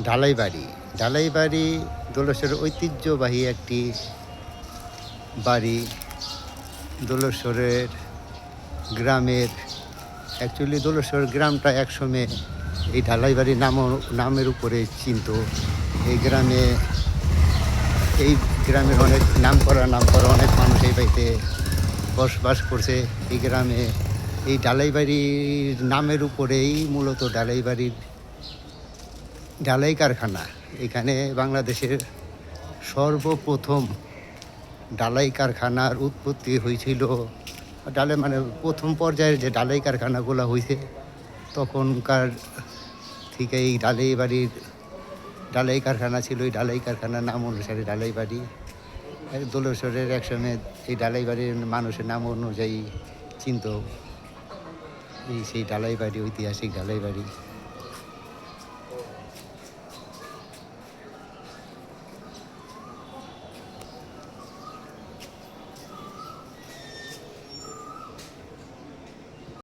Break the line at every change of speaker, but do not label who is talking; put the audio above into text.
ঢালাই বাড়ি দোলেশ্বরের ঐতিহ্যবাহী একটি বাড়ি। দোলেশ্বরের গ্রামের অ্যাকচুয়ালি দোলেশ্বর গ্রামটা একসময় এই ঢালাইবাড়ির নামের উপরে চিনত। এই গ্রামের অনেক নাম করা অনেক মানুষ এই বাড়িতে বসবাস করছে। এই গ্রামে এই ঢালাইবাড়ির নামের উপরেই মূলত ঢালাই কারখানা। এখানে বাংলাদেশের সর্বপ্রথম ঢালাই কারখানার উৎপত্তি হয়েছিল। ঢালাই মানে প্রথম পর্যায়ের যে ঢালাই কারখানাগুলো হয়েছে তখনকার থেকে এই ঢালাই কারখানা ছিল। এই ঢালাই কারখানার নাম অনুসারে ঢালাইবাড়ি। দোলেশ্বরের একসময় এই ঢালাইবাড়ির মানুষের নাম অনুযায়ী চিনত। সেই ঢালাইবাড়ি, ঐতিহাসিক ঢালাইবাড়ি।